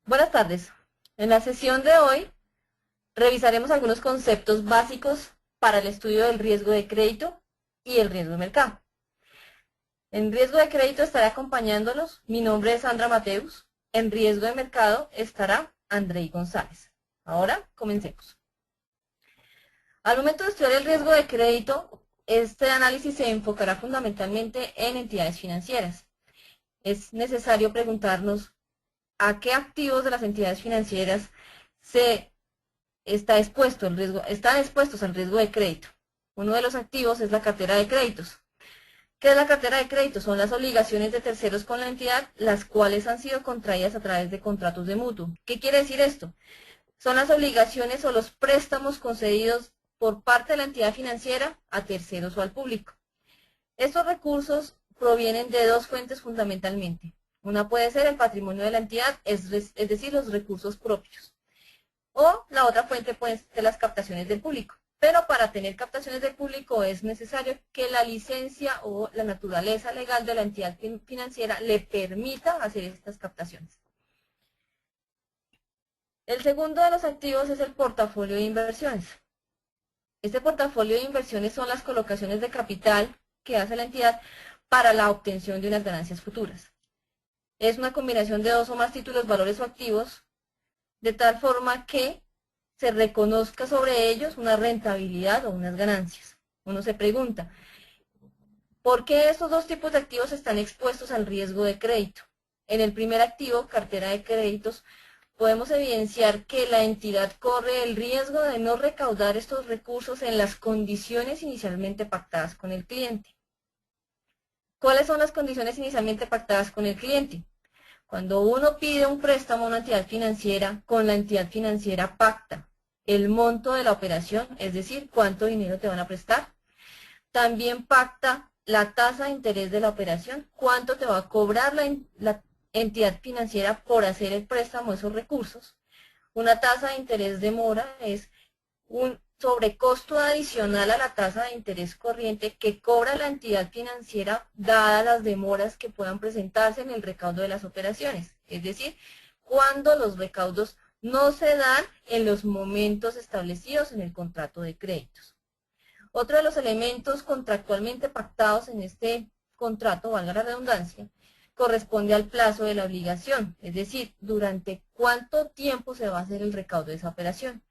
Buenas tardes. En la sesión de hoy revisaremos algunos conceptos básicos para el estudio del riesgo de crédito y el riesgo de mercado. En riesgo de crédito estará acompañándolos. Mi nombre es Sandra Mateus. En riesgo de mercado estará Andrei González. Ahora comencemos. Al momento de estudiar el riesgo de crédito, este análisis se enfocará fundamentalmente en entidades financieras. Es necesario preguntarnos a qué activos de las entidades financieras están expuestos al riesgo de crédito. Uno de los activos es la cartera de créditos. ¿Qué es la cartera de créditos? Son las obligaciones de terceros con la entidad, las cuales han sido contraídas a través de contratos de mutuo. ¿Qué quiere decir esto? Son las obligaciones o los préstamos concedidos por parte de la entidad financiera a terceros o al público. Estos recursos provienen de dos fuentes fundamentalmente. Una puede ser el patrimonio de la entidad, es decir, los recursos propios. O la otra fuente pueden ser las captaciones del público. Pero para tener captaciones del público es necesario que la licencia o la naturaleza legal de la entidad financiera le permita hacer estas captaciones. El segundo de los activos es el portafolio de inversiones. Este portafolio de inversiones son las colocaciones de capital que hace la entidad para la obtención de unas ganancias futuras. Es una combinación de dos o más títulos, valores o activos, de tal forma que se reconozca sobre ellos una rentabilidad o unas ganancias. Uno se pregunta, ¿por qué estos dos tipos de activos están expuestos al riesgo de crédito? En el primer activo, cartera de créditos, podemos evidenciar que la entidad corre el riesgo de no recaudar estos recursos en las condiciones inicialmente pactadas con el cliente. ¿Cuáles son las condiciones inicialmente pactadas con el cliente? Cuando uno pide un préstamo a una entidad financiera, con la entidad financiera pacta el monto de la operación, es decir, cuánto dinero te van a prestar. También pacta la tasa de interés de la operación, cuánto te va a cobrar la entidad financiera por hacer el préstamo de esos recursos. Una tasa de interés de mora es un sobrecosto adicional a la tasa de interés corriente que cobra la entidad financiera dadas las demoras que puedan presentarse en el recaudo de las operaciones. Es decir, cuando los recaudos no se dan en los momentos establecidos en el contrato de créditos. Otro de los elementos contractualmente pactados en este contrato, valga la redundancia, corresponde al plazo de la obligación, es decir, durante cuánto tiempo se va a hacer el recaudo de esa operación.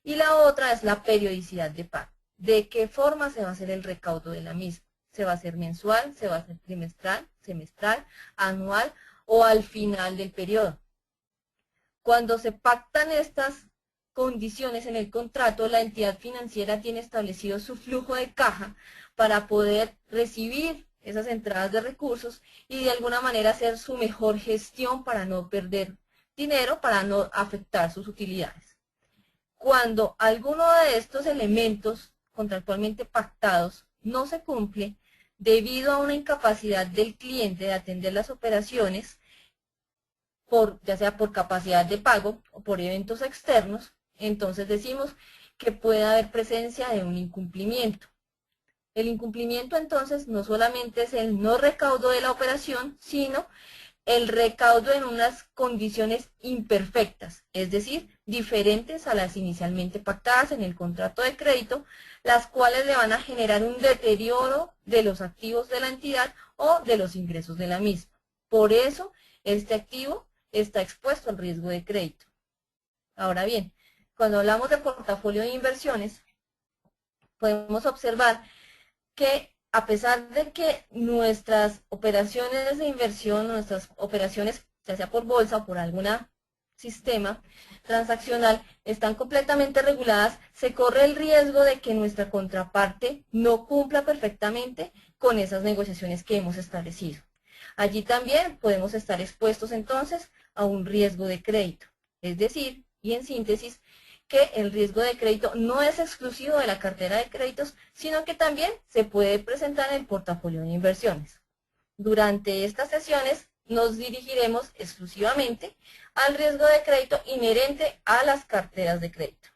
Y la otra es la periodicidad de pago. ¿De qué forma se va a hacer el recaudo de la misma? ¿Se va a hacer mensual, se va a hacer trimestral, semestral, anual o al final del periodo? Cuando se pactan estas condiciones en el contrato, la entidad financiera tiene establecido su flujo de caja para poder recibir esas entradas de recursos y de alguna manera hacer su mejor gestión para no perder dinero, para no afectar sus utilidades. Cuando alguno de estos elementos contractualmente pactados no se cumple debido a una incapacidad del cliente de atender las operaciones, ya sea por capacidad de pago o por eventos externos, entonces decimos que puede haber presencia de un incumplimiento. El incumplimiento entonces no solamente es el no recaudo de la operación, sino el recaudo en unas condiciones imperfectas, es decir, diferentes a las inicialmente pactadas en el contrato de crédito, las cuales le van a generar un deterioro de los activos de la entidad o de los ingresos de la misma. Por eso, este activo está expuesto al riesgo de crédito. Ahora bien, cuando hablamos de portafolio de inversiones, podemos observar que a pesar de que nuestras operaciones de inversión, nuestras operaciones, ya sea por bolsa o por algún sistema transaccional, están completamente reguladas, se corre el riesgo de que nuestra contraparte no cumpla perfectamente con esas negociaciones que hemos establecido. Allí también podemos estar expuestos entonces a un riesgo de crédito. Es decir, y en síntesis, que el riesgo de crédito no es exclusivo de la cartera de créditos, sino que también se puede presentar en el portafolio de inversiones. Durante estas sesiones nos dirigiremos exclusivamente al riesgo de crédito inherente a las carteras de crédito.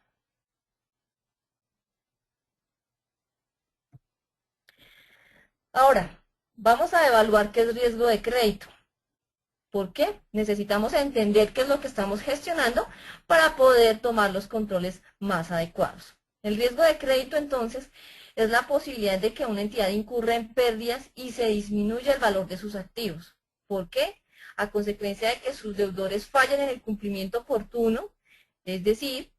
Ahora, vamos a evaluar qué es riesgo de crédito. ¿Por qué? Necesitamos entender qué es lo que estamos gestionando para poder tomar los controles más adecuados. El riesgo de crédito, entonces, es la posibilidad de que una entidad incurra en pérdidas y se disminuya el valor de sus activos. ¿Por qué? A consecuencia de que sus deudores fallen en el cumplimiento oportuno, es decir,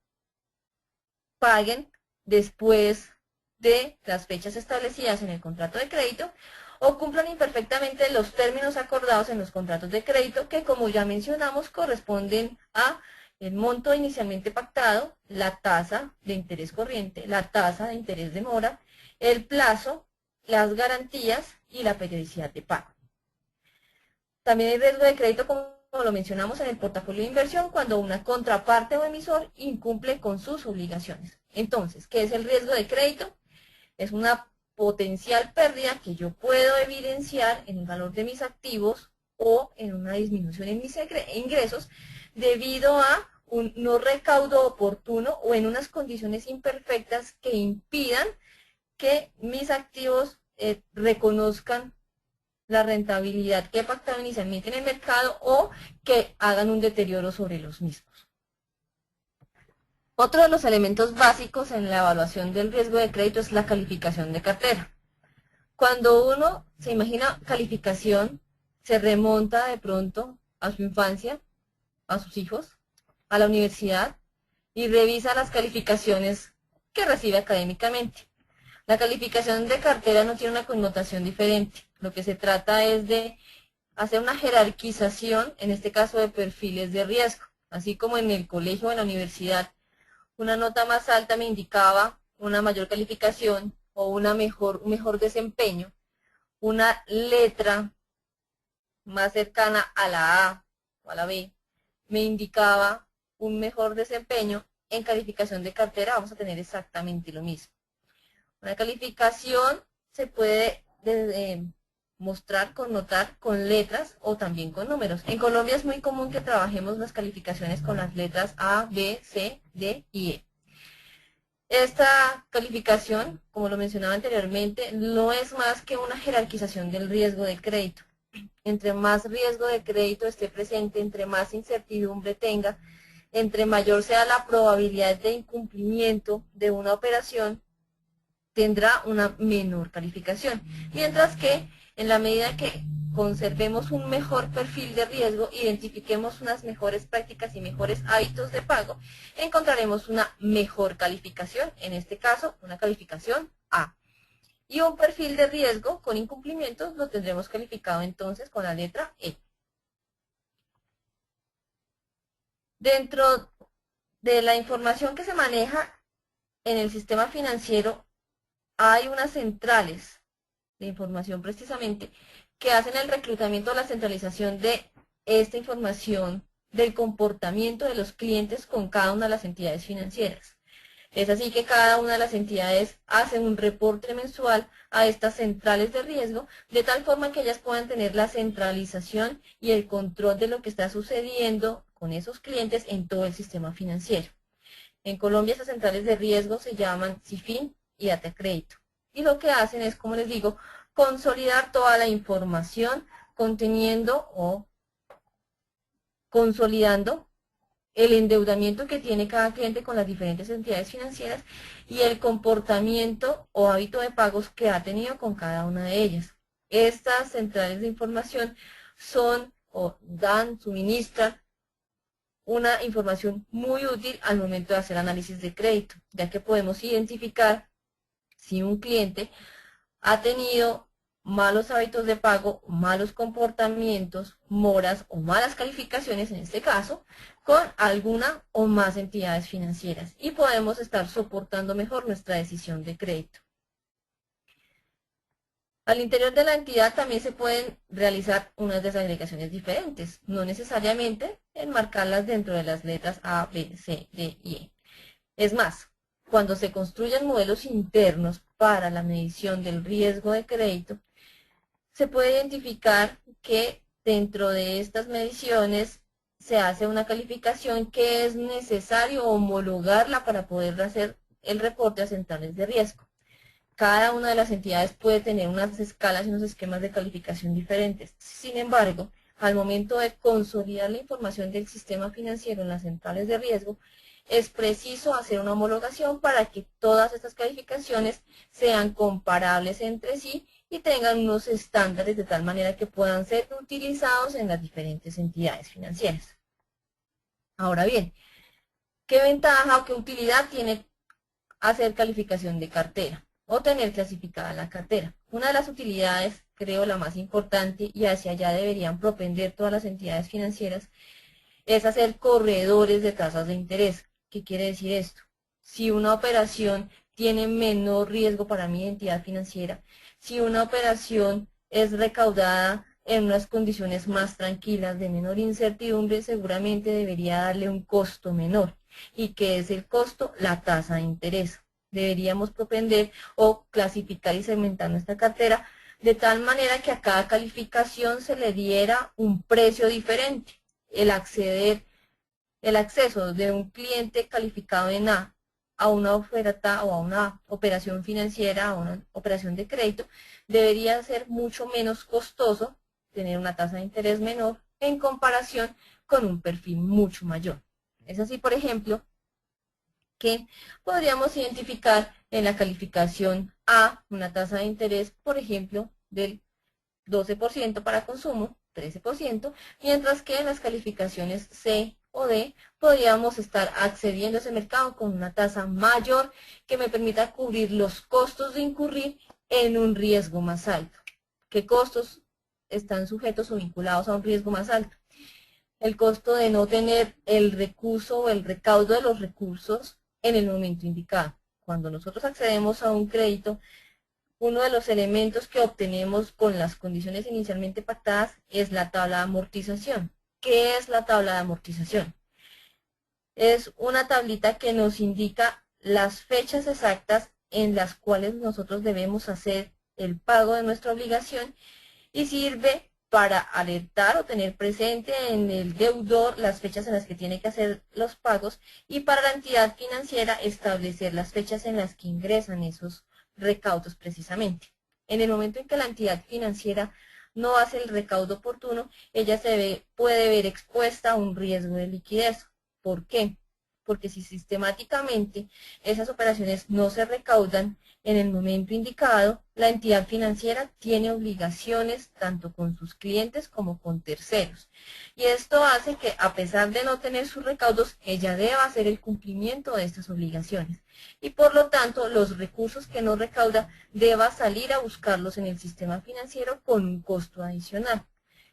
paguen después de las fechas establecidas en el contrato de crédito o cumplan imperfectamente los términos acordados en los contratos de crédito que, como ya mencionamos, corresponden a el monto inicialmente pactado, la tasa de interés corriente, la tasa de interés de mora, el plazo, las garantías y la periodicidad de pago. También hay riesgo de crédito, como lo mencionamos en el portafolio de inversión, cuando una contraparte o emisor incumple con sus obligaciones. Entonces, ¿qué es el riesgo de crédito? Es una potencial pérdida que yo puedo evidenciar en el valor de mis activos o en una disminución en mis ingresos debido a un no recaudo oportuno o en unas condiciones imperfectas que impidan que mis activos reconozcan la rentabilidad que he pactado inicialmente en el mercado o que hagan un deterioro sobre los mismos. Otro de los elementos básicos en la evaluación del riesgo de crédito es la calificación de cartera. Cuando uno se imagina calificación, se remonta de pronto a su infancia, a sus hijos, a la universidad y revisa las calificaciones que recibe académicamente. La calificación de cartera no tiene una connotación diferente. Lo que se trata es de hacer una jerarquización, en este caso de perfiles de riesgo. Así como en el colegio o en la universidad, una nota más alta me indicaba una mayor calificación o un mejor desempeño. Una letra más cercana a la A o a la B me indicaba un mejor desempeño. En calificación de cartera vamos a tener exactamente lo mismo. Una calificación se puede mostrar, connotar con letras o también con números. En Colombia es muy común que trabajemos las calificaciones con las letras A, B, C, D y E. Esta calificación, como lo mencionaba anteriormente, no es más que una jerarquización del riesgo de crédito. Entre más riesgo de crédito esté presente, entre más incertidumbre tenga, entre mayor sea la probabilidad de incumplimiento de una operación, tendrá una menor calificación. Mientras que en la medida que conservemos un mejor perfil de riesgo, identifiquemos unas mejores prácticas y mejores hábitos de pago, encontraremos una mejor calificación, en este caso una calificación A. Y un perfil de riesgo con incumplimientos lo tendremos calificado entonces con la letra E. Dentro de la información que se maneja en el sistema financiero, hay unas centrales de información precisamente que hacen el reclutamiento o la centralización de esta información del comportamiento de los clientes con cada una de las entidades financieras. Es así que cada una de las entidades hace un reporte mensual a estas centrales de riesgo, de tal forma que ellas puedan tener la centralización y el control de lo que está sucediendo con esos clientes en todo el sistema financiero. En Colombia esas centrales de riesgo se llaman CIFIN y ATECrédito. Y lo que hacen es, como les digo, consolidar toda la información conteniendo o consolidando el endeudamiento que tiene cada cliente con las diferentes entidades financieras y el comportamiento o hábito de pagos que ha tenido con cada una de ellas. Estas centrales de información son o suministran una información muy útil al momento de hacer análisis de crédito, ya que podemos identificar si un cliente ha tenido malos hábitos de pago, malos comportamientos, moras o malas calificaciones en este caso, con alguna o más entidades financieras y podemos estar soportando mejor nuestra decisión de crédito. Al interior de la entidad también se pueden realizar unas desagregaciones diferentes, no necesariamente enmarcarlas dentro de las letras A, B, C, D y E. Es más, cuando se construyen modelos internos para la medición del riesgo de crédito, se puede identificar que dentro de estas mediciones se hace una calificación que es necesario homologarla para poder hacer el reporte a centrales de riesgo. Cada una de las entidades puede tener unas escalas y unos esquemas de calificación diferentes. Sin embargo, al momento de consolidar la información del sistema financiero en las centrales de riesgo, es preciso hacer una homologación para que todas estas calificaciones sean comparables entre sí y tengan unos estándares de tal manera que puedan ser utilizados en las diferentes entidades financieras. Ahora bien, ¿qué ventaja o qué utilidad tiene hacer calificación de cartera o tener clasificada la cartera? Una de las utilidades, creo la más importante, y hacia allá deberían propender todas las entidades financieras, es hacer corredores de tasas de interés. ¿Qué quiere decir esto? Si una operación tiene menor riesgo para mi entidad financiera, si una operación es recaudada en unas condiciones más tranquilas, de menor incertidumbre, seguramente debería darle un costo menor. ¿Y qué es el costo? La tasa de interés. Deberíamos propender o clasificar y segmentar nuestra cartera de tal manera que a cada calificación se le diera un precio diferente. El acceso de un cliente calificado en a una oferta o a una operación financiera, a una operación de crédito, debería ser mucho menos costoso, tener una tasa de interés menor en comparación con un perfil mucho mayor. Es así, por ejemplo, que podríamos identificar en la calificación A una tasa de interés, por ejemplo, del 12% para consumo, 13%, mientras que en las calificaciones C o D podríamos estar accediendo a ese mercado con una tasa mayor que me permita cubrir los costos de incurrir en un riesgo más alto. ¿Qué costos están sujetos o vinculados a un riesgo más alto? El costo de no tener el recurso o el recaudo de los recursos en el momento indicado. Cuando nosotros accedemos a un crédito, uno de los elementos que obtenemos con las condiciones inicialmente pactadas es la tabla de amortización. ¿Qué es la tabla de amortización? Es una tablita que nos indica las fechas exactas en las cuales nosotros debemos hacer el pago de nuestra obligación y sirve para alertar o tener presente en el deudor las fechas en las que tiene que hacer los pagos y para la entidad financiera establecer las fechas en las que ingresan esos recaudos precisamente. En el momento en que la entidad financiera no hace el recaudo oportuno, ella puede ver expuesta a un riesgo de liquidez. ¿Por qué? Porque si sistemáticamente esas operaciones no se recaudan en el momento indicado, la entidad financiera tiene obligaciones tanto con sus clientes como con terceros. Y esto hace que, a pesar de no tener sus recaudos, ella deba hacer el cumplimiento de estas obligaciones. Y por lo tanto, los recursos que no recauda deba salir a buscarlos en el sistema financiero con un costo adicional.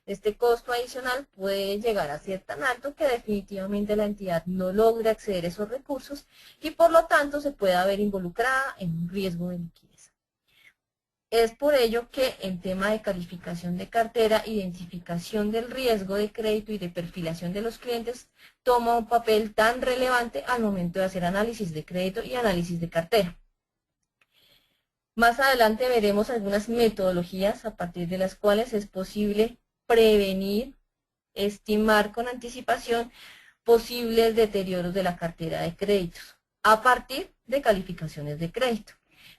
Este costo adicional puede llegar a ser tan alto que definitivamente la entidad no logre acceder a esos recursos y por lo tanto se pueda ver involucrada en un riesgo de liquidez. Es por ello que en tema de calificación de cartera, identificación del riesgo de crédito y de perfilación de los clientes toma un papel tan relevante al momento de hacer análisis de crédito y análisis de cartera. Más adelante veremos algunas metodologías a partir de las cuales es posible prevenir, estimar con anticipación posibles deterioros de la cartera de créditos a partir de calificaciones de crédito.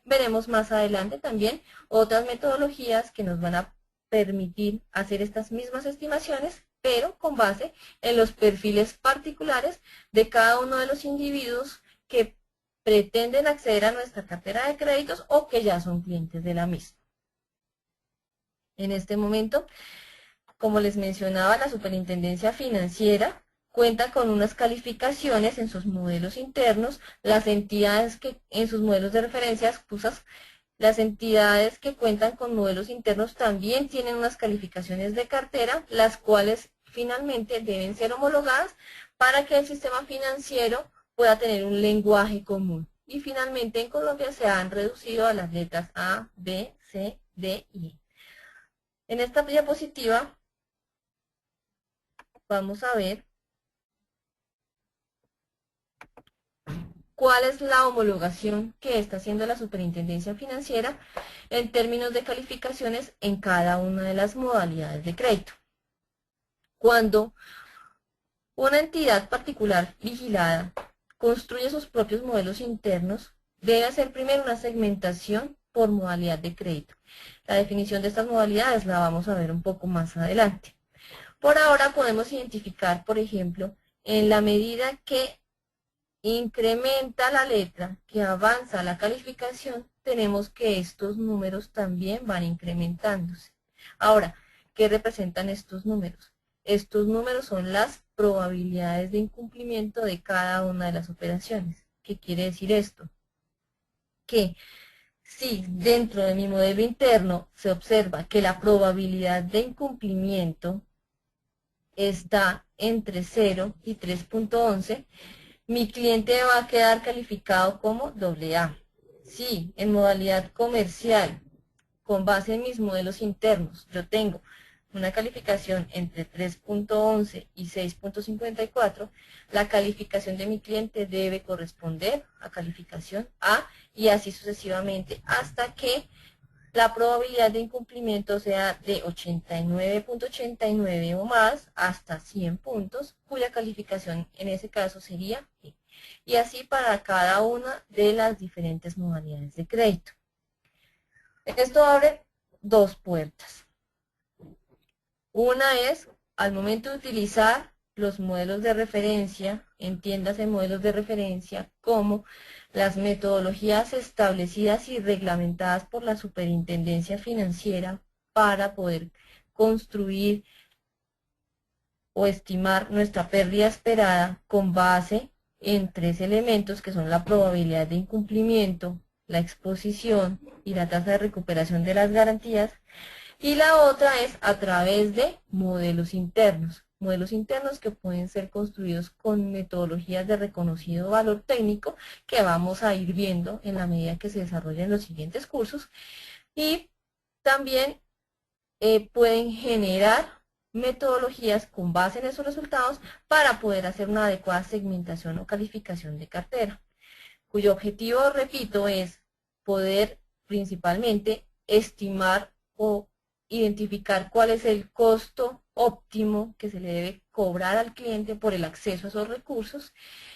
Veremos más adelante también otras metodologías que nos van a permitir hacer estas mismas estimaciones, pero con base en los perfiles particulares de cada uno de los individuos que pretenden acceder a nuestra cartera de créditos o que ya son clientes de la misma. En este momento, como les mencionaba, la Superintendencia Financiera cuenta con unas calificaciones en sus modelos internos, las entidades que en sus modelos de referencia, las entidades que cuentan con modelos internos también tienen unas calificaciones de cartera, las cuales finalmente deben ser homologadas para que el sistema financiero pueda tener un lenguaje común. Y finalmente en Colombia se han reducido a las letras A, B, C, D y E. En esta diapositiva vamos a ver cuál es la homologación que está haciendo la Superintendencia Financiera en términos de calificaciones en cada una de las modalidades de crédito. Cuando una entidad particular vigilada construye sus propios modelos internos, debe hacer primero una segmentación por modalidad de crédito. La definición de estas modalidades la vamos a ver un poco más adelante. Por ahora podemos identificar, por ejemplo, en la medida que incrementa la letra, que avanza la calificación, tenemos que estos números también van incrementándose. Ahora, ¿qué representan estos números? Estos números son las probabilidades de incumplimiento de cada una de las operaciones. ¿Qué quiere decir esto? Que si dentro de mi modelo interno se observa que la probabilidad de incumplimiento está entre 0 y 3.11, mi cliente va a quedar calificado como AA. Si en modalidad comercial, con base en mis modelos internos, yo tengo una calificación entre 3.11 y 6.54, la calificación de mi cliente debe corresponder a calificación A y así sucesivamente hasta que la probabilidad de incumplimiento sea de 89.89 o más hasta 100 puntos, cuya calificación en ese caso sería E. Y así para cada una de las diferentes modalidades de crédito. Esto abre dos puertas. Una es, al momento de utilizar los modelos de referencia, entiéndase modelos de referencia como las metodologías establecidas y reglamentadas por la Superintendencia Financiera para poder construir o estimar nuestra pérdida esperada con base en tres elementos que son la probabilidad de incumplimiento, la exposición y la tasa de recuperación de las garantías. Y la otra es a través de modelos internos que pueden ser construidos con metodologías de reconocido valor técnico que vamos a ir viendo en la medida que se desarrollen los siguientes cursos. Y también pueden generar metodologías con base en esos resultados para poder hacer una adecuada segmentación o calificación de cartera, cuyo objetivo, repito, es poder principalmente estimar o identificar cuál es el costo óptimo que se le debe cobrar al cliente por el acceso a esos recursos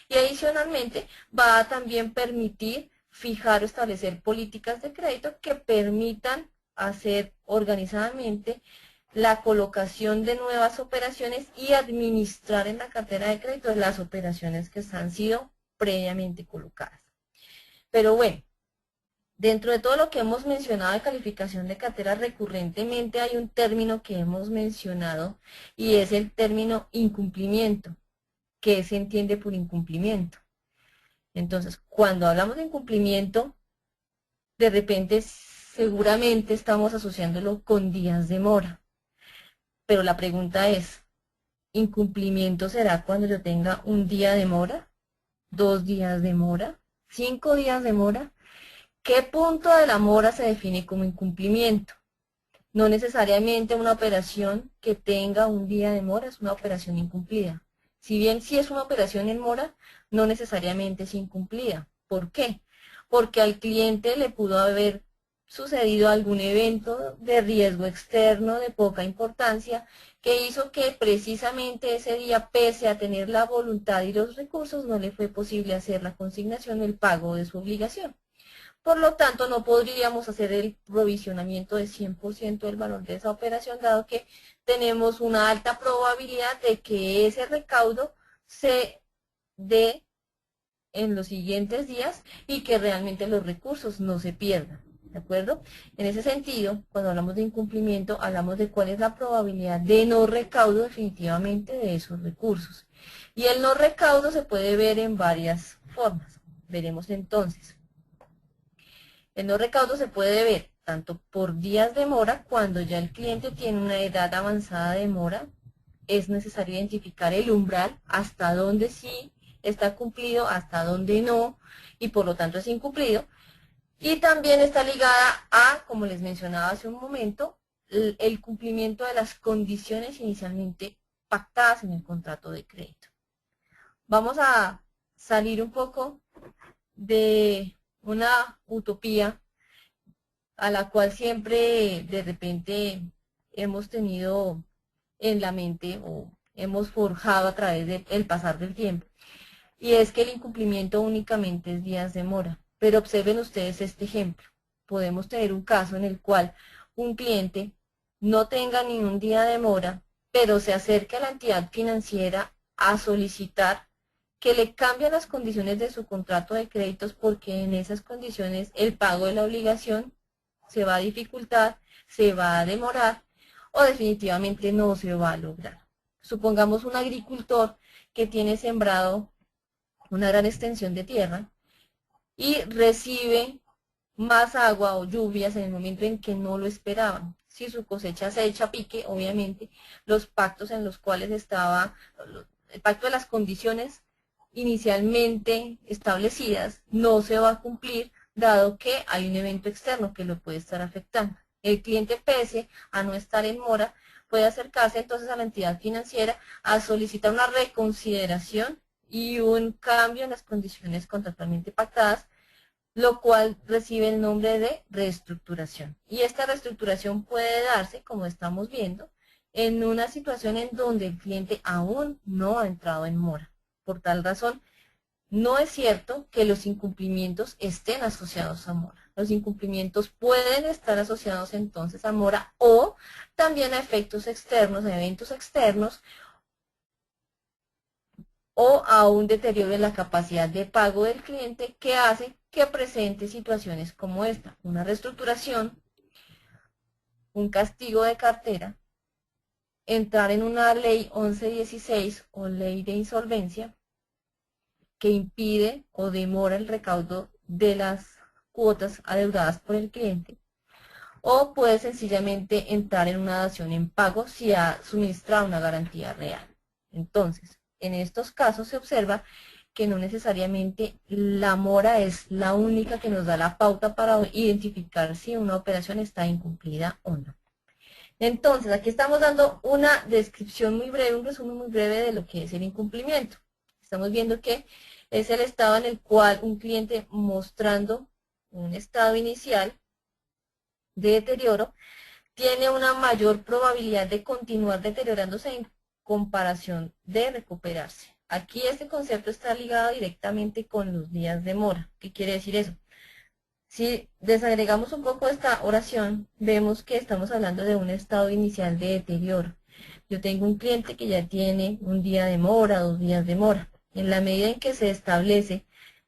y adicionalmente va a también permitir fijar o establecer políticas de crédito que permitan hacer organizadamente la colocación de nuevas operaciones y administrar en la cartera de crédito las operaciones que han sido previamente colocadas. Pero bueno, dentro de todo lo que hemos mencionado de calificación de cartera, recurrentemente hay un término que hemos mencionado y es el término incumplimiento. ¿Qué se entiende por incumplimiento? Entonces, cuando hablamos de incumplimiento, de repente seguramente estamos asociándolo con días de mora. Pero la pregunta es, ¿incumplimiento será cuando yo tenga un día de mora, 2 días de mora, 5 días de mora? ¿Qué punto de la mora se define como incumplimiento? No necesariamente una operación que tenga un día de mora es una operación incumplida. Si bien sí es una operación en mora, no necesariamente es incumplida. ¿Por qué? Porque al cliente le pudo haber sucedido algún evento de riesgo externo de poca importancia que hizo que precisamente ese día, pese a tener la voluntad y los recursos, no le fue posible hacer la consignación o el pago de su obligación. Por lo tanto, no podríamos hacer el provisionamiento de 100% del valor de esa operación, dado que tenemos una alta probabilidad de que ese recaudo se dé en los siguientes días y que realmente los recursos no se pierdan. ¿De acuerdo? En ese sentido, cuando hablamos de incumplimiento, hablamos de cuál es la probabilidad de no recaudo definitivamente de esos recursos. Y el no recaudo se puede ver en varias formas. Veremos entonces. El no recaudo se puede ver tanto por días de mora, cuando ya el cliente tiene una edad avanzada de mora, es necesario identificar el umbral, hasta dónde sí está cumplido, hasta dónde no, y por lo tanto es incumplido. Y también está ligada a, como les mencionaba hace un momento, el cumplimiento de las condiciones inicialmente pactadas en el contrato de crédito. Vamos a salir un poco de una utopía a la cual siempre de repente hemos tenido en la mente o hemos forjado a través del pasar del tiempo. Y es que el incumplimiento únicamente es días de mora. Pero observen ustedes este ejemplo. Podemos tener un caso en el cual un cliente no tenga ni un día de mora, pero se acerca a la entidad financiera a solicitar que le cambien las condiciones de su contrato de créditos porque en esas condiciones el pago de la obligación se va a dificultar, se va a demorar o definitivamente no se va a lograr. Supongamos un agricultor que tiene sembrado una gran extensión de tierra y recibe más agua o lluvias en el momento en que no lo esperaban. Si su cosecha se echa a pique, obviamente, los pactos en los cuales estaba, el pacto de las condiciones inicialmente establecidas no se va a cumplir, dado que hay un evento externo que lo puede estar afectando. El cliente, pese a no estar en mora, puede acercarse entonces a la entidad financiera a solicitar una reconsideración y un cambio en las condiciones contractualmente pactadas, lo cual recibe el nombre de reestructuración. Y esta reestructuración puede darse, como estamos viendo, en una situación en donde el cliente aún no ha entrado en mora. Por tal razón, no es cierto que los incumplimientos estén asociados a mora. Los incumplimientos pueden estar asociados entonces a mora o también a efectos externos, a eventos externos, o a un deterioro en la capacidad de pago del cliente que hace que presente situaciones como esta, una reestructuración, un castigo de cartera, entrar en una ley 1116 o ley de insolvencia que impide o demora el recaudo de las cuotas adeudadas por el cliente, o puede sencillamente entrar en una dación en pago si ha suministrado una garantía real. Entonces, en estos casos se observa que no necesariamente la mora es la única que nos da la pauta para identificar si una operación está incumplida o no. Entonces, aquí estamos dando una descripción muy breve, un resumen muy breve de lo que es el incumplimiento. Estamos viendo que es el estado en el cual un cliente, mostrando un estado inicial de deterioro, tiene una mayor probabilidad de continuar deteriorándose en comparación de recuperarse. Aquí este concepto está ligado directamente con los días de mora. ¿Qué quiere decir eso? Si desagregamos un poco esta oración, vemos que estamos hablando de un estado inicial de deterioro. Yo tengo un cliente que ya tiene un día de mora, 2 días de mora. En la medida en que se establece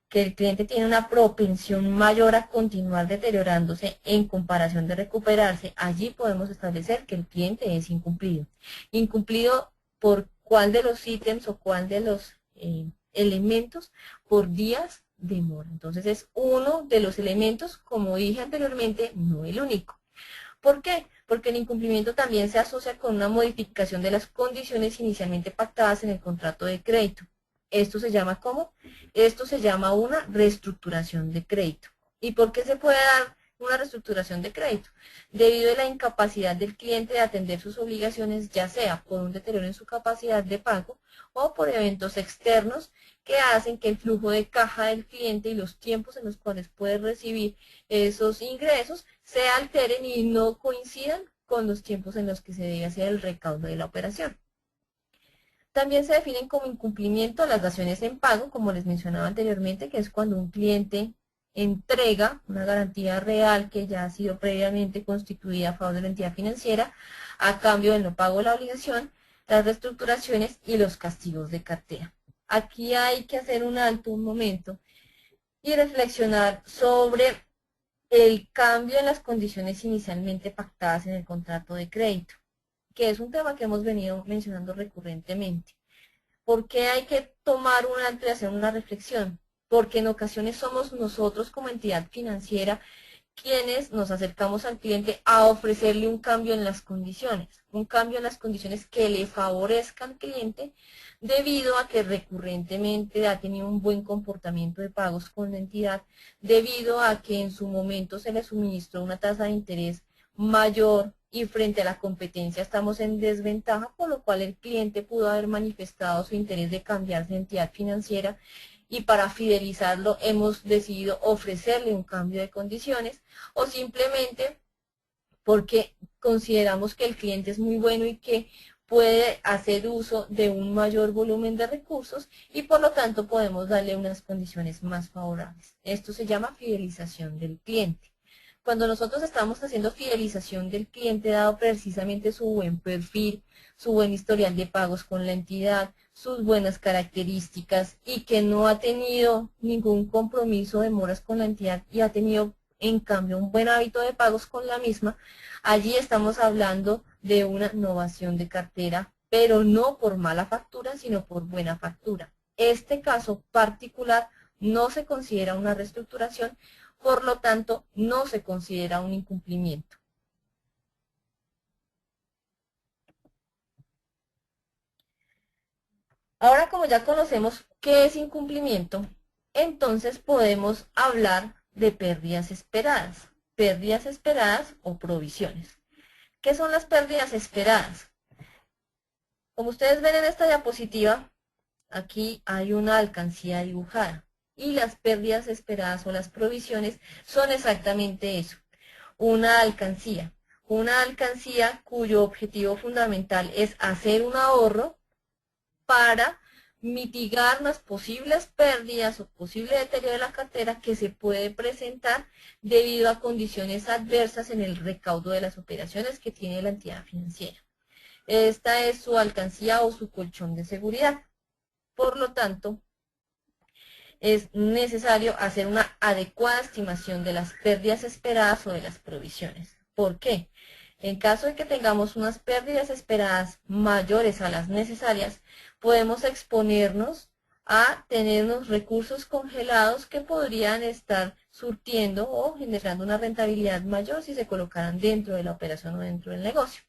que el cliente tiene una propensión mayor a continuar deteriorándose en comparación de recuperarse, allí podemos establecer que el cliente es incumplido. Incumplido por cuál de los ítems o cuál de los elementos por días de mora. Entonces es uno de los elementos, como dije anteriormente, no el único. ¿Por qué? Porque el incumplimiento también se asocia con una modificación de las condiciones inicialmente pactadas en el contrato de crédito. Esto se llama ¿cómo? Esto se llama una reestructuración de crédito. ¿Y por qué se puede dar una reestructuración de crédito? Debido a la incapacidad del cliente de atender sus obligaciones, ya sea por un deterioro en su capacidad de pago o por eventos externos que hacen que el flujo de caja del cliente y los tiempos en los cuales puede recibir esos ingresos se alteren y no coincidan con los tiempos en los que se debe hacer el recaudo de la operación. También se definen como incumplimiento las daciones en pago, como les mencionaba anteriormente, que es cuando un cliente entrega una garantía real que ya ha sido previamente constituida a favor de la entidad financiera a cambio del no pago de la obligación, las reestructuraciones y los castigos de cartera. Aquí hay que hacer un alto, un momento, y reflexionar sobre el cambio en las condiciones inicialmente pactadas en el contrato de crédito, que es un tema que hemos venido mencionando recurrentemente. ¿Por qué hay que tomar un alto y hacer una reflexión? Porque en ocasiones somos nosotros como entidad financiera quienes nos acercamos al cliente a ofrecerle un cambio en las condiciones, un cambio en las condiciones que le favorezca al cliente debido a que recurrentemente ha tenido un buen comportamiento de pagos con la entidad, debido a que en su momento se le suministró una tasa de interés mayor y frente a la competencia estamos en desventaja, por lo cual el cliente pudo haber manifestado su interés de cambiarse de entidad financiera y para fidelizarlo hemos decidido ofrecerle un cambio de condiciones o simplemente porque consideramos que el cliente es muy bueno y que puede hacer uso de un mayor volumen de recursos y por lo tanto podemos darle unas condiciones más favorables. Esto se llama fidelización del cliente. Cuando nosotros estamos haciendo fidelización del cliente, dado precisamente su buen perfil, su buen historial de pagos con la entidad, sus buenas características y que no ha tenido ningún compromiso de moras con la entidad y ha tenido en cambio un buen hábito de pagos con la misma, allí estamos hablando de una novación de cartera, pero no por mala factura, sino por buena factura. Este caso particular no se considera una reestructuración, por lo tanto no se considera un incumplimiento. Ahora, como ya conocemos qué es incumplimiento, entonces podemos hablar de pérdidas esperadas o provisiones. ¿Qué son las pérdidas esperadas? Como ustedes ven en esta diapositiva, aquí hay una alcancía dibujada y las pérdidas esperadas o las provisiones son exactamente eso, una alcancía cuyo objetivo fundamental es hacer un ahorro para mitigar las posibles pérdidas o posible deterioro de la cartera que se puede presentar debido a condiciones adversas en el recaudo de las operaciones que tiene la entidad financiera. Esta es su alcancía o su colchón de seguridad. Por lo tanto, es necesario hacer una adecuada estimación de las pérdidas esperadas o de las provisiones. ¿Por qué? En caso de que tengamos unas pérdidas esperadas mayores a las necesarias, podemos exponernos a tener unos recursos congelados que podrían estar surtiendo o generando una rentabilidad mayor si se colocaran dentro de la operación o dentro del negocio.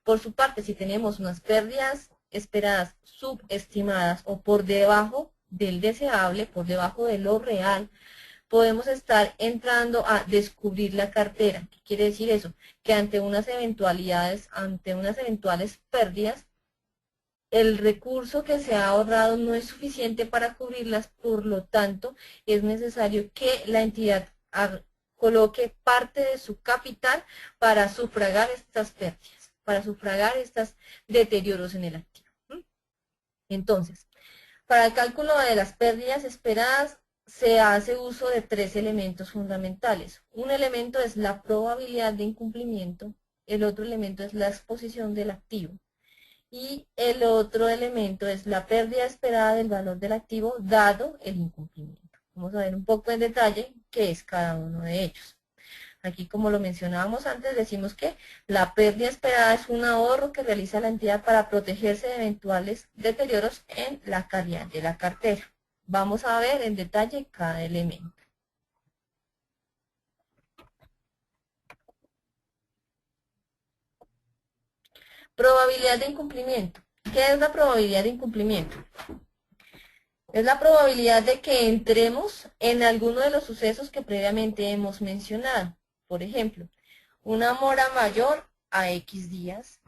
Por su parte, si tenemos unas pérdidas esperadas subestimadas o por debajo del deseable, por debajo de lo real, podemos estar entrando a descubrir la cartera. ¿Qué quiere decir eso? Que ante unas eventuales pérdidas, el recurso que se ha ahorrado no es suficiente para cubrirlas, por lo tanto, es necesario que la entidad coloque parte de su capital para sufragar estas pérdidas, para sufragar estos deterioros en el activo. Entonces, para el cálculo de las pérdidas esperadas, se hace uso de tres elementos fundamentales. Un elemento es la probabilidad de incumplimiento, el otro elemento es la exposición del activo y el otro elemento es la pérdida esperada del valor del activo dado el incumplimiento. Vamos a ver un poco en detalle qué es cada uno de ellos. Aquí, como lo mencionábamos antes, decimos que la pérdida esperada es un ahorro que realiza la entidad para protegerse de eventuales deterioros en la calidad de la cartera. Vamos a ver en detalle cada elemento. Probabilidad de incumplimiento. ¿Qué es la probabilidad de incumplimiento? Es la probabilidad de que entremos en alguno de los sucesos que previamente hemos mencionado. Por ejemplo, una mora mayor a X días,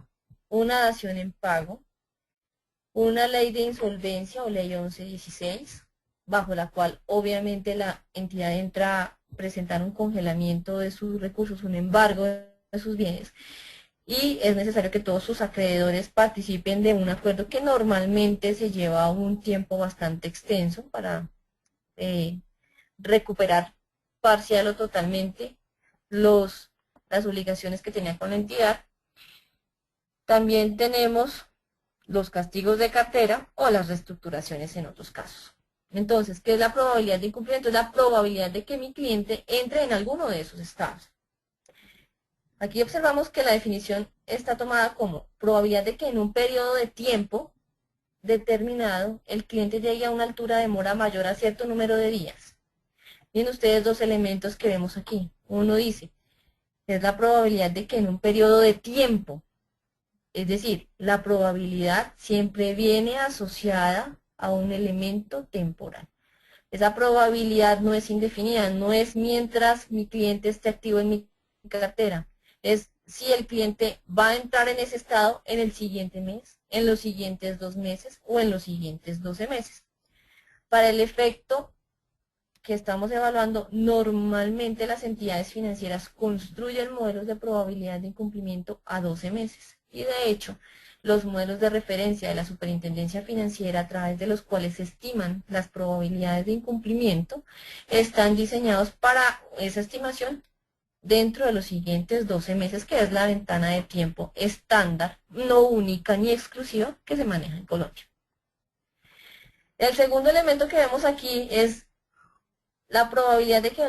una dación en pago, una ley de insolvencia o ley 1116, bajo la cual obviamente la entidad entra a presentar un congelamiento de sus recursos, un embargo de sus bienes, y es necesario que todos sus acreedores participen de un acuerdo que normalmente se lleva un tiempo bastante extenso para recuperar parcial o totalmente las obligaciones que tenía con la entidad. También tenemos los castigos de cartera o las reestructuraciones en otros casos. Entonces, ¿qué es la probabilidad de incumplimiento? Es la probabilidad de que mi cliente entre en alguno de esos estados. Aquí observamos que la definición está tomada como probabilidad de que en un periodo de tiempo determinado el cliente llegue a una altura de mora mayor a cierto número de días. Miren ustedes dos elementos que vemos aquí. Uno dice, es la probabilidad de que en un periodo de tiempo, es decir, la probabilidad siempre viene asociada a un elemento temporal. Esa probabilidad no es indefinida, no es mientras mi cliente esté activo en mi cartera. Es si el cliente va a entrar en ese estado en el siguiente mes, en los siguientes 2 meses o en los siguientes 12 meses. Para el efecto que estamos evaluando, normalmente las entidades financieras construyen modelos de probabilidad de incumplimiento a 12 meses. Y de hecho, los modelos de referencia de la Superintendencia Financiera a través de los cuales se estiman las probabilidades de incumplimiento están diseñados para esa estimación dentro de los siguientes 12 meses, que es la ventana de tiempo estándar, no única ni exclusiva, que se maneja en Colombia. El segundo elemento que vemos aquí es la probabilidad de que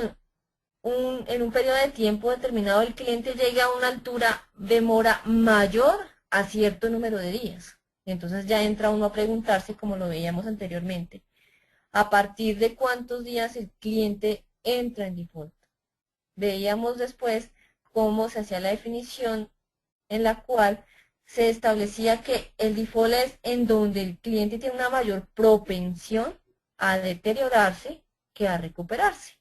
en un periodo de tiempo determinado el cliente llegue a una altura de mora mayor a cierto número de días. Entonces ya entra uno a preguntarse, como lo veíamos anteriormente, a partir de cuántos días el cliente entra en default. Veíamos después cómo se hacía la definición en la cual se establecía que el default es en donde el cliente tiene una mayor propensión a deteriorarse que a recuperarse.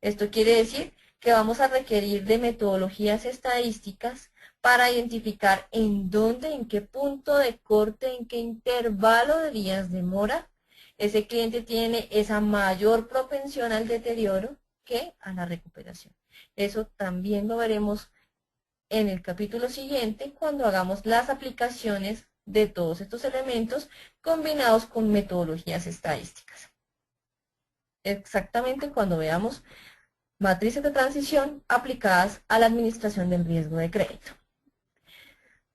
Esto quiere decir que vamos a requerir de metodologías estadísticas para identificar en dónde, en qué punto de corte, en qué intervalo de días de mora ese cliente tiene esa mayor propensión al deterioro que a la recuperación. Eso también lo veremos en el capítulo siguiente cuando hagamos las aplicaciones de todos estos elementos combinados con metodologías estadísticas. Exactamente cuando veamos matrices de transición aplicadas a la administración del riesgo de crédito.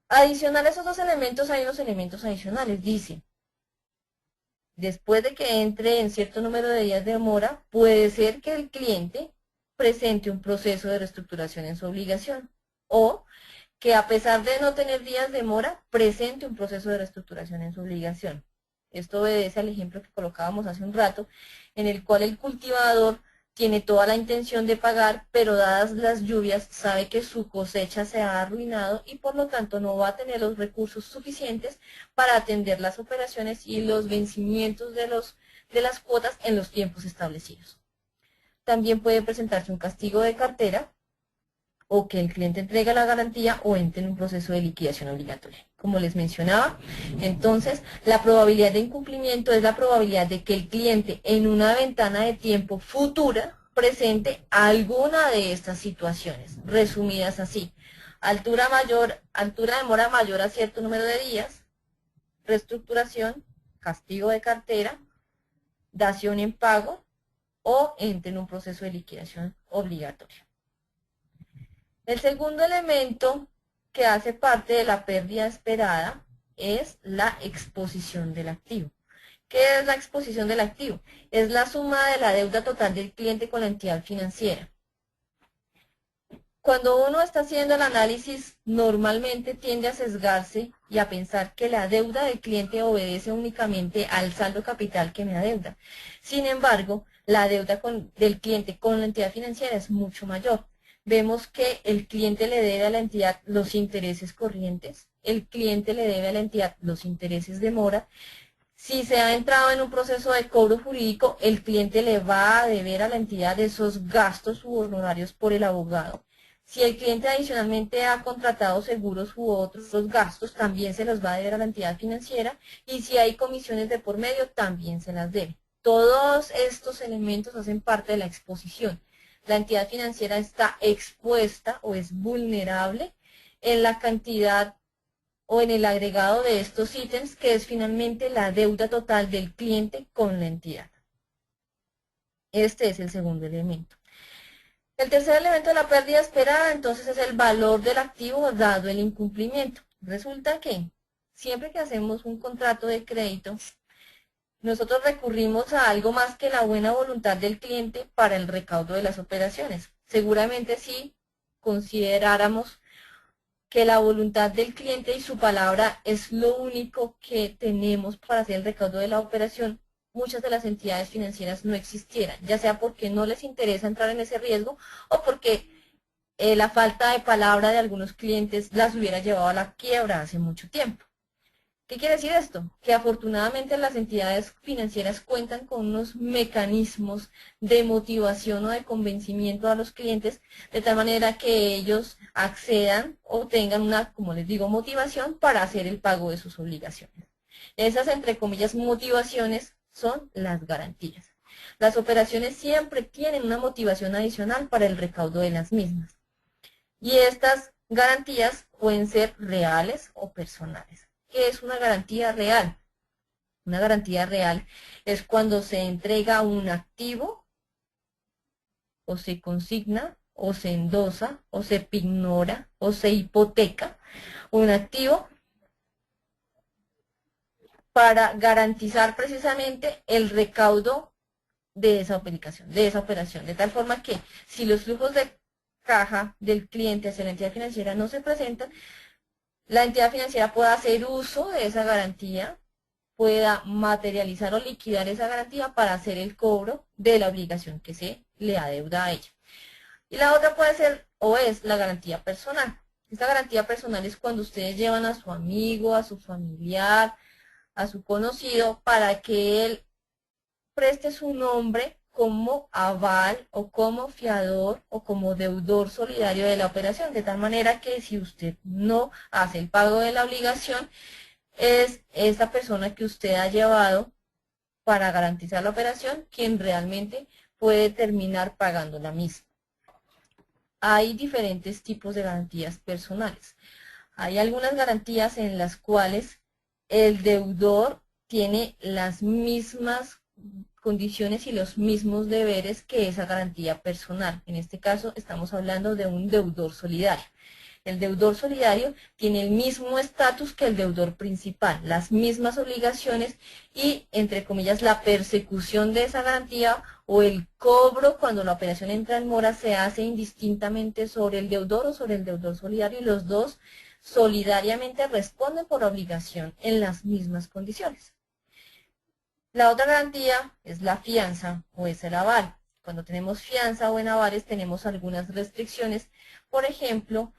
Adicional a esos dos elementos hay unos elementos adicionales. Dice, después de que entre en cierto número de días de mora, puede ser que el cliente presente un proceso de reestructuración en su obligación o que a pesar de no tener días de mora, presente un proceso de reestructuración en su obligación. Esto obedece al ejemplo que colocábamos hace un rato, en el cual el cultivador tiene toda la intención de pagar, pero dadas las lluvias sabe que su cosecha se ha arruinado y por lo tanto no va a tener los recursos suficientes para atender las operaciones y los vencimientos de las cuotas en los tiempos establecidos. También puede presentarse un castigo de cartera o que el cliente entregue la garantía o entre en un proceso de liquidación obligatoria. Como les mencionaba, entonces la probabilidad de incumplimiento es la probabilidad de que el cliente en una ventana de tiempo futura presente alguna de estas situaciones, resumidas así: altura de mora mayor a cierto número de días, reestructuración, castigo de cartera, dación en pago o entre en un proceso de liquidación obligatoria. El segundo elemento que hace parte de la pérdida esperada es la exposición del activo. ¿Qué es la exposición del activo? Es la suma de la deuda total del cliente con la entidad financiera. Cuando uno está haciendo el análisis, normalmente tiende a sesgarse y a pensar que la deuda del cliente obedece únicamente al saldo capital que me adeuda. Sin embargo, la deuda del cliente con la entidad financiera es mucho mayor. Vemos que el cliente le debe a la entidad los intereses corrientes, el cliente le debe a la entidad los intereses de mora. Si se ha entrado en un proceso de cobro jurídico, el cliente le va a deber a la entidad esos gastos u honorarios por el abogado. Si el cliente adicionalmente ha contratado seguros u otros gastos, también se los va a deber a la entidad financiera. Y si hay comisiones de por medio, también se las debe. Todos estos elementos hacen parte de la exposición. La entidad financiera está expuesta o es vulnerable en la cantidad o en el agregado de estos ítems, que es finalmente la deuda total del cliente con la entidad. Este es el segundo elemento. El tercer elemento de la pérdida esperada, entonces, es el valor del activo dado el incumplimiento. Resulta que siempre que hacemos un contrato de crédito, nosotros recurrimos a algo más que la buena voluntad del cliente para el recaudo de las operaciones. Seguramente si consideráramos que la voluntad del cliente y su palabra es lo único que tenemos para hacer el recaudo de la operación, muchas de las entidades financieras no existieran, ya sea porque no les interesa entrar en ese riesgo o porque la falta de palabra de algunos clientes las hubiera llevado a la quiebra hace mucho tiempo. ¿Qué quiere decir esto? Que afortunadamente las entidades financieras cuentan con unos mecanismos de motivación o de convencimiento a los clientes, de tal manera que ellos accedan o tengan una, como les digo, motivación para hacer el pago de sus obligaciones. Esas, entre comillas, motivaciones son las garantías. Las operaciones siempre tienen una motivación adicional para el recaudo de las mismas. Y estas garantías pueden ser reales o personales. ¿Qué es una garantía real? Una garantía real es cuando se entrega un activo o se consigna o se endosa, o se pignora, o se hipoteca un activo para garantizar precisamente el recaudo de esa operación, de tal forma que si los flujos de caja del cliente hacia la entidad financiera no se presentan, la entidad financiera pueda hacer uso de esa garantía, pueda materializar o liquidar esa garantía para hacer el cobro de la obligación que se le adeuda a ella. Y la otra puede ser o es la garantía personal. Esta garantía personal es cuando ustedes llevan a su amigo, a su familiar, a su conocido, para que él preste su nombre como aval o como fiador o como deudor solidario de la operación, de tal manera que si usted no hace el pago de la obligación, es esta persona que usted ha llevado para garantizar la operación quien realmente puede terminar pagando la misma. Hay diferentes tipos de garantías personales. Hay algunas garantías en las cuales el deudor tiene las mismas condiciones y los mismos deberes que esa garantía personal. En este caso estamos hablando de un deudor solidario. El deudor solidario tiene el mismo estatus que el deudor principal, las mismas obligaciones y, entre comillas, la persecución de esa garantía o el cobro cuando la operación entra en mora se hace indistintamente sobre el deudor o sobre el deudor solidario y los dos solidariamente responden por obligación en las mismas condiciones. La otra garantía es la fianza o es el aval. Cuando tenemos fianza o en avales tenemos algunas restricciones. Por ejemplo,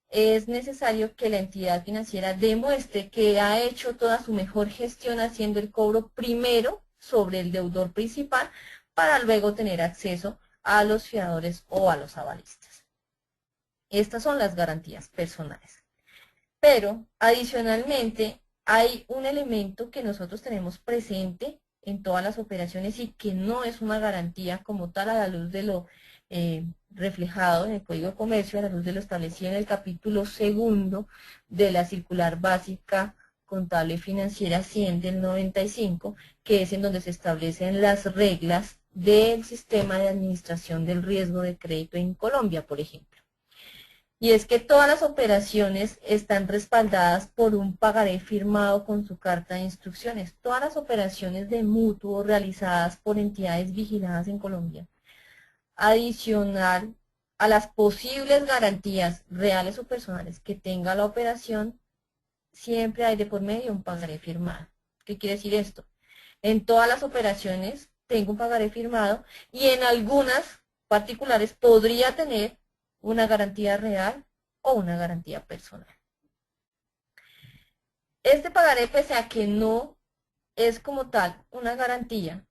es necesario que la entidad financiera demuestre que ha hecho toda su mejor gestión haciendo el cobro primero sobre el deudor principal para luego tener acceso a los fiadores o a los avalistas. Estas son las garantías personales. Pero, adicionalmente, hay un elemento que nosotros tenemos presente en todas las operaciones y que no es una garantía como tal a la luz de lo reflejado en el Código de Comercio, a la luz de lo establecido en el capítulo 2 de la Circular Básica Contable y Financiera 100 del 95, que es en donde se establecen las reglas del sistema de administración del riesgo de crédito en Colombia, por ejemplo. Y es que todas las operaciones están respaldadas por un pagaré firmado con su carta de instrucciones. Todas las operaciones de mutuo realizadas por entidades vigiladas en Colombia, adicional a las posibles garantías reales o personales que tenga la operación, siempre hay de por medio un pagaré firmado. ¿Qué quiere decir esto? En todas las operaciones tengo un pagaré firmado y en algunas particulares podría tener una garantía real o una garantía personal. Este pagaré, pese a que no es como tal una garantía,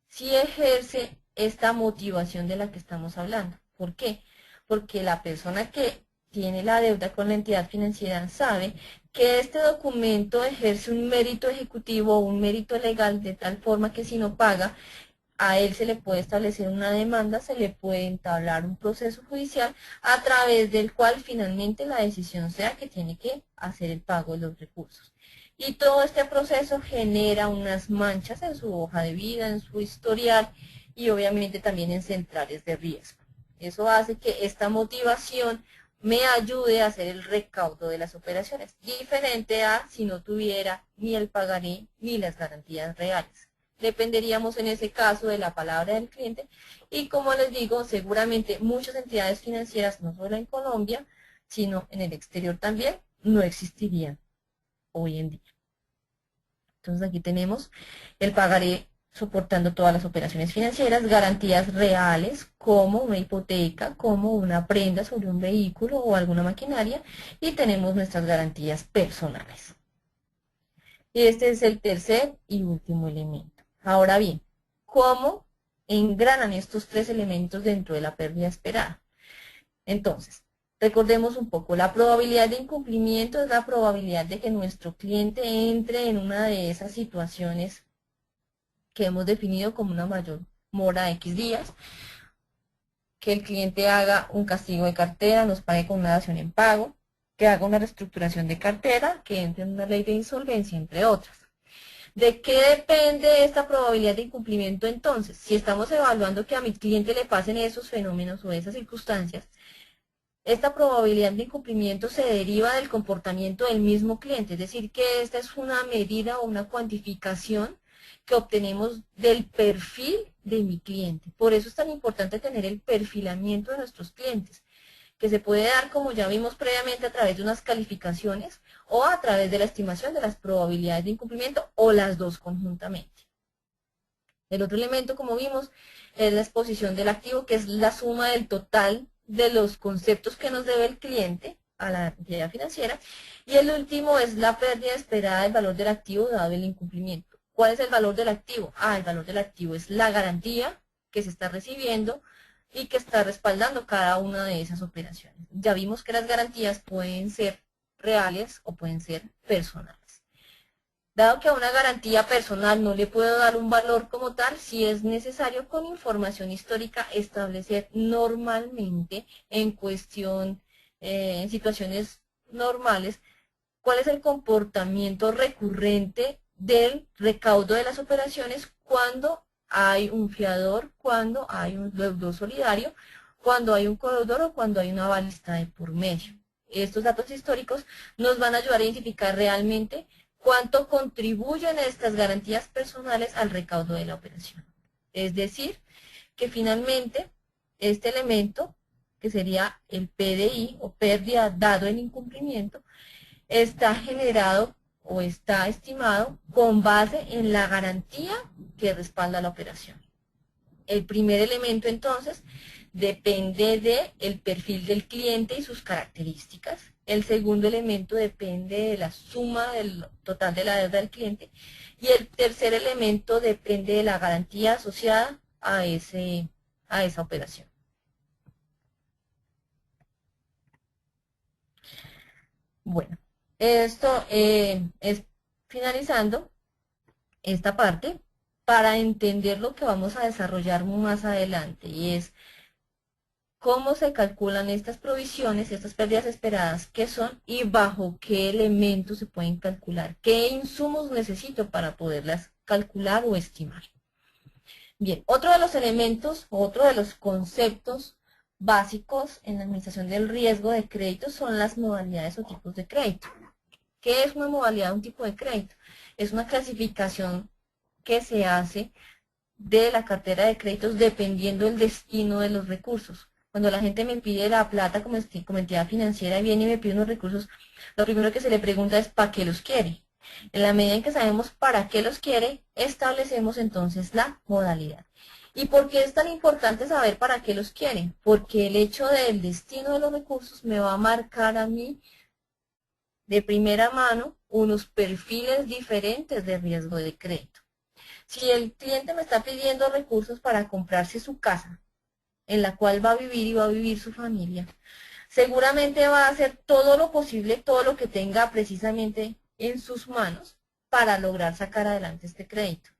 sí ejerce esta motivación de la que estamos hablando. ¿Por qué? Porque la persona que tiene la deuda con la entidad financiera sabe que este documento ejerce un mérito ejecutivo o un mérito legal de tal forma que si no paga, a él se le puede establecer una demanda, se le puede entablar un proceso judicial a través del cual finalmente la decisión sea que tiene que hacer el pago de los recursos. Y todo este proceso genera unas manchas en su hoja de vida, en su historial y obviamente también en centrales de riesgo. Eso hace que esta motivación me ayude a hacer el recaudo de las operaciones, diferente a si no tuviera ni el pagaré ni las garantías reales. Dependeríamos en ese caso de la palabra del cliente y como les digo, seguramente muchas entidades financieras, no solo en Colombia, sino en el exterior también, no existirían hoy en día. Entonces aquí tenemos el pagaré soportando todas las operaciones financieras, garantías reales como una hipoteca, como una prenda sobre un vehículo o alguna maquinaria y tenemos nuestras garantías personales. Y este es el tercer y último elemento. Ahora bien, ¿cómo engranan estos tres elementos dentro de la pérdida esperada? Entonces, recordemos un poco, la probabilidad de incumplimiento es la probabilidad de que nuestro cliente entre en una de esas situaciones que hemos definido como una mayor mora de X días, que el cliente haga un castigo de cartera, nos pague con una dación en pago, que haga una reestructuración de cartera, que entre en una ley de insolvencia, entre otras. ¿De qué depende esta probabilidad de incumplimiento entonces? Si estamos evaluando que a mi cliente le pasen esos fenómenos o esas circunstancias, esta probabilidad de incumplimiento se deriva del comportamiento del mismo cliente, es decir, que esta es una medida o una cuantificación que obtenemos del perfil de mi cliente. Por eso es tan importante tener el perfilamiento de nuestros clientes, que se puede dar, como ya vimos previamente, a través de unas calificaciones o a través de la estimación de las probabilidades de incumplimiento o las dos conjuntamente. El otro elemento, como vimos, es la exposición del activo, que es la suma del total de los conceptos que nos debe el cliente a la entidad financiera. Y el último es la pérdida esperada del valor del activo dado el incumplimiento. ¿Cuál es el valor del activo? El valor del activo es la garantía que se está recibiendo y que está respaldando cada una de esas operaciones. Ya vimos que las garantías pueden ser reales o pueden ser personales. Dado que a una garantía personal no le puedo dar un valor como tal, sí es necesario con información histórica establecer normalmente en cuestión, en situaciones normales, cuál es el comportamiento recurrente del recaudo de las operaciones cuando hay un fiador, cuando hay un deudor solidario, cuando hay un codeudor o cuando hay una avalista de por medio. Estos datos históricos nos van a ayudar a identificar realmente cuánto contribuyen estas garantías personales al recaudo de la operación. Es decir, que finalmente este elemento, que sería el PDI o pérdida dado en incumplimiento, está generado o está estimado con base en la garantía que respalda la operación. El primer elemento entonces depende del perfil del cliente y sus características. El segundo elemento depende de la suma del total de la deuda del cliente. Y el tercer elemento depende de la garantía asociada a esa operación. Bueno, esto es finalizando esta parte para entender lo que vamos a desarrollar más adelante, y es cómo se calculan estas provisiones, estas pérdidas esperadas, qué son y bajo qué elementos se pueden calcular, qué insumos necesito para poderlas calcular o estimar. Bien, otro de los elementos, otro de los conceptos básicos en la administración del riesgo de crédito son las modalidades o tipos de crédito. ¿Qué es una modalidad o un tipo de crédito? Es una clasificación que se hace de la cartera de créditos dependiendo del destino de los recursos. Cuando la gente me pide la plata como entidad financiera, viene y me pide unos recursos, lo primero que se le pregunta es ¿para qué los quiere? En la medida en que sabemos para qué los quiere, establecemos entonces la modalidad. ¿Y por qué es tan importante saber para qué los quiere? Porque el hecho del destino de los recursos me va a marcar a mí de primera mano unos perfiles diferentes de riesgo de crédito. Si el cliente me está pidiendo recursos para comprarse su casa, en la cual va a vivir y va a vivir su familia, seguramente va a hacer todo lo posible, todo lo que tenga precisamente en sus manos para lograr sacar adelante este crédito.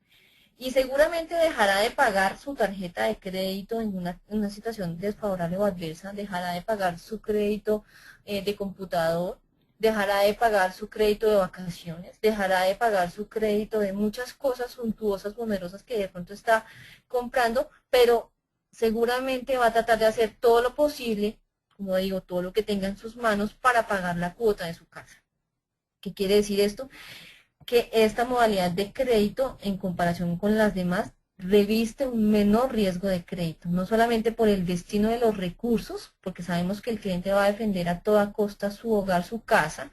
Y seguramente dejará de pagar su tarjeta de crédito en una situación desfavorable o adversa, dejará de pagar su crédito de computador, dejará de pagar su crédito de vacaciones, dejará de pagar su crédito de muchas cosas suntuosas, onerosas que de pronto está comprando, pero seguramente va a tratar de hacer todo lo posible, como digo, todo lo que tenga en sus manos para pagar la cuota de su casa. ¿Qué quiere decir esto? Que esta modalidad de crédito, en comparación con las demás, reviste un menor riesgo de crédito, no solamente por el destino de los recursos, porque sabemos que el cliente va a defender a toda costa su hogar, su casa,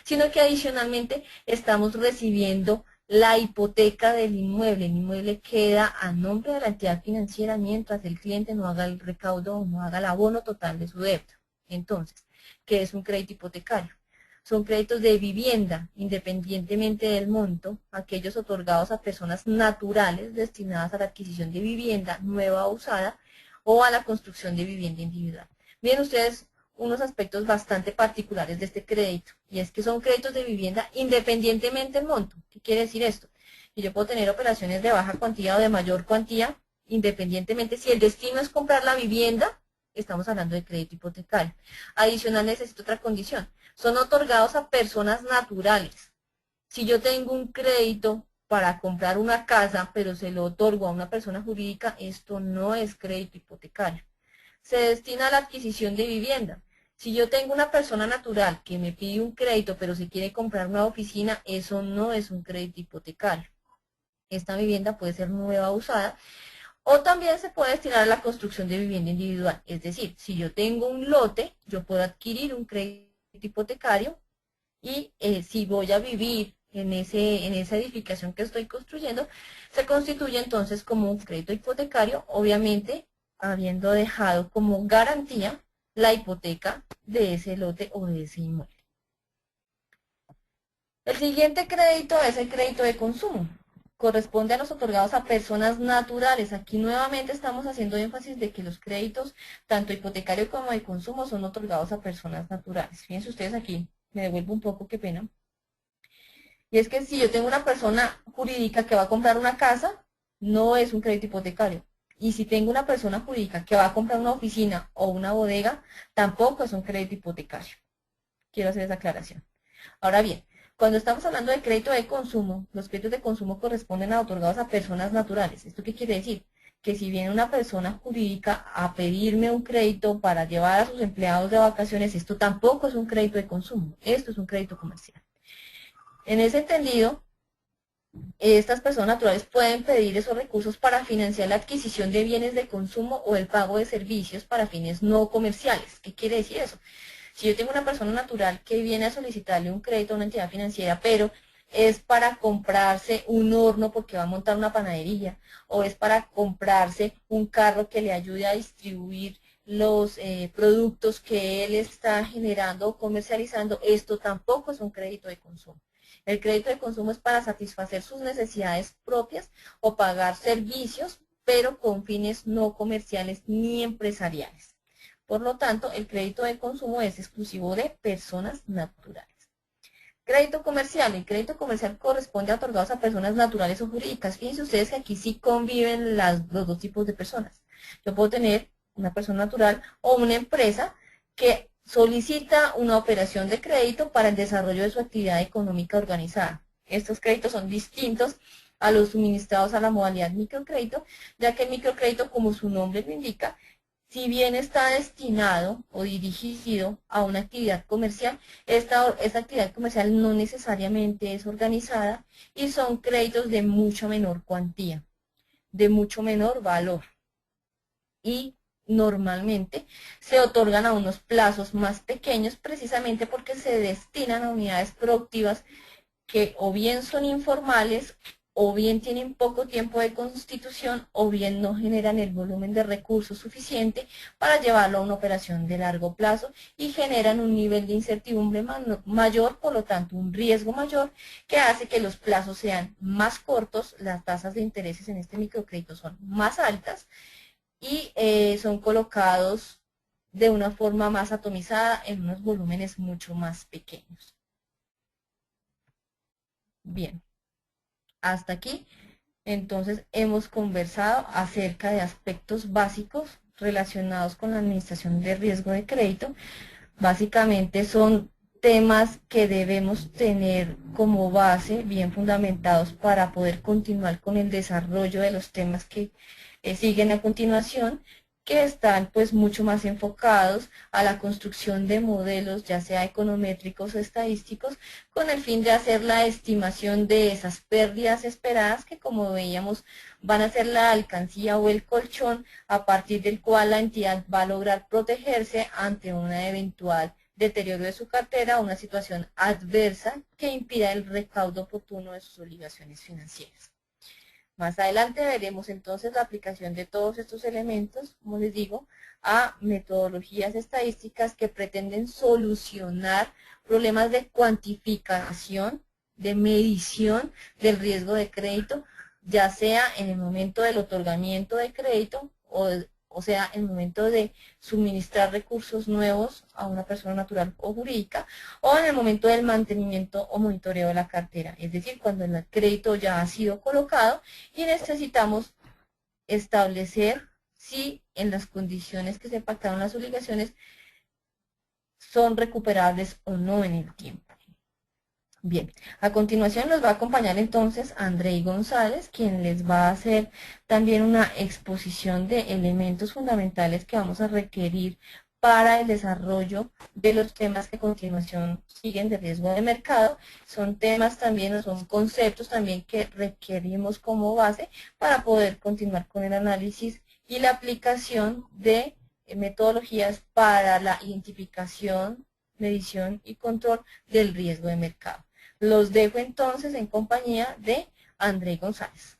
sino que adicionalmente estamos recibiendo la hipoteca del inmueble. El inmueble queda a nombre de la entidad financiera mientras el cliente no haga el recaudo o no haga el abono total de su deuda. Entonces, ¿qué es un crédito hipotecario? Son créditos de vivienda, independientemente del monto, aquellos otorgados a personas naturales destinadas a la adquisición de vivienda nueva o usada o a la construcción de vivienda individual. Miren ustedes unos aspectos bastante particulares de este crédito, y es que son créditos de vivienda independientemente del monto. ¿Qué quiere decir esto? Que yo puedo tener operaciones de baja cuantía o de mayor cuantía, independientemente si el destino es comprar la vivienda, estamos hablando de crédito hipotecario. Adicional, necesito otra condición. Son otorgados a personas naturales. Si yo tengo un crédito para comprar una casa, pero se lo otorgo a una persona jurídica, esto no es crédito hipotecario. Se destina a la adquisición de vivienda. Si yo tengo una persona natural que me pide un crédito, pero se quiere comprar una oficina, eso no es un crédito hipotecario. Esta vivienda puede ser nueva o usada, o también se puede destinar a la construcción de vivienda individual. Es decir, si yo tengo un lote, yo puedo adquirir un crédito hipotecario y si voy a vivir en esa edificación que estoy construyendo, se constituye entonces como un crédito hipotecario, obviamente habiendo dejado como garantía la hipoteca de ese lote o de ese inmueble. El siguiente crédito es el crédito de consumo. Corresponde a los otorgados a personas naturales. Aquí nuevamente estamos haciendo énfasis de que los créditos, tanto hipotecario como de consumo, son otorgados a personas naturales. Fíjense ustedes aquí, me devuelvo un poco, qué pena. Y es que si yo tengo una persona jurídica que va a comprar una casa, no es un crédito hipotecario. Y si tengo una persona jurídica que va a comprar una oficina o una bodega, tampoco es un crédito hipotecario. Quiero hacer esa aclaración. Ahora bien, cuando estamos hablando de crédito de consumo, los créditos de consumo corresponden a otorgados a personas naturales. ¿Esto qué quiere decir? Que si viene una persona jurídica a pedirme un crédito para llevar a sus empleados de vacaciones, esto tampoco es un crédito de consumo, esto es un crédito comercial. En ese entendido, estas personas naturales pueden pedir esos recursos para financiar la adquisición de bienes de consumo o el pago de servicios para fines no comerciales. ¿Qué quiere decir eso? Si yo tengo una persona natural que viene a solicitarle un crédito a una entidad financiera, pero es para comprarse un horno porque va a montar una panadería, o es para comprarse un carro que le ayude a distribuir los productos que él está generando o comercializando, esto tampoco es un crédito de consumo. El crédito de consumo es para satisfacer sus necesidades propias o pagar servicios, pero con fines no comerciales ni empresariales. Por lo tanto, el crédito de consumo es exclusivo de personas naturales. Crédito comercial. El crédito comercial corresponde a otorgados a personas naturales o jurídicas. Fíjense ustedes que aquí sí conviven los dos tipos de personas. Yo puedo tener una persona natural o una empresa que solicita una operación de crédito para el desarrollo de su actividad económica organizada. Estos créditos son distintos a los suministrados a la modalidad microcrédito, ya que el microcrédito, como su nombre lo indica, si bien está destinado o dirigido a una actividad comercial, esta actividad comercial no necesariamente es organizada y son créditos de mucha menor cuantía, de mucho menor valor. Y normalmente se otorgan a unos plazos más pequeños precisamente porque se destinan a unidades productivas que o bien son informales, o bien tienen poco tiempo de constitución, o bien no generan el volumen de recursos suficiente para llevarlo a una operación de largo plazo y generan un nivel de incertidumbre mayor, por lo tanto un riesgo mayor que hace que los plazos sean más cortos, las tasas de intereses en este microcrédito son más altas y son colocados de una forma más atomizada en unos volúmenes mucho más pequeños. Bien. Hasta aquí, entonces, hemos conversado acerca de aspectos básicos relacionados con la administración de riesgo de crédito. Básicamente son temas que debemos tener como base bien fundamentados para poder continuar con el desarrollo de los temas que siguen a continuación, que están pues mucho más enfocados a la construcción de modelos, ya sea econométricos o estadísticos, con el fin de hacer la estimación de esas pérdidas esperadas que, como veíamos, van a ser la alcancía o el colchón a partir del cual la entidad va a lograr protegerse ante una eventual deterioro de su cartera o una situación adversa que impida el recaudo oportuno de sus obligaciones financieras. Más adelante veremos entonces la aplicación de todos estos elementos, como les digo, a metodologías estadísticas que pretenden solucionar problemas de cuantificación, de medición del riesgo de crédito, ya sea en el momento del otorgamiento de crédito o sea, en el momento de suministrar recursos nuevos a una persona natural o jurídica, o en el momento del mantenimiento o monitoreo de la cartera, es decir, cuando el crédito ya ha sido colocado y necesitamos establecer si en las condiciones que se pactaron las obligaciones son recuperables o no en el tiempo. Bien, a continuación nos va a acompañar entonces Andrei González, quien les va a hacer también una exposición de elementos fundamentales que vamos a requerir para el desarrollo de los temas que a continuación siguen de riesgo de mercado. Son temas también, o son conceptos también que requerimos como base para poder continuar con el análisis y la aplicación de metodologías para la identificación, medición y control del riesgo de mercado. Los dejo entonces en compañía de André González.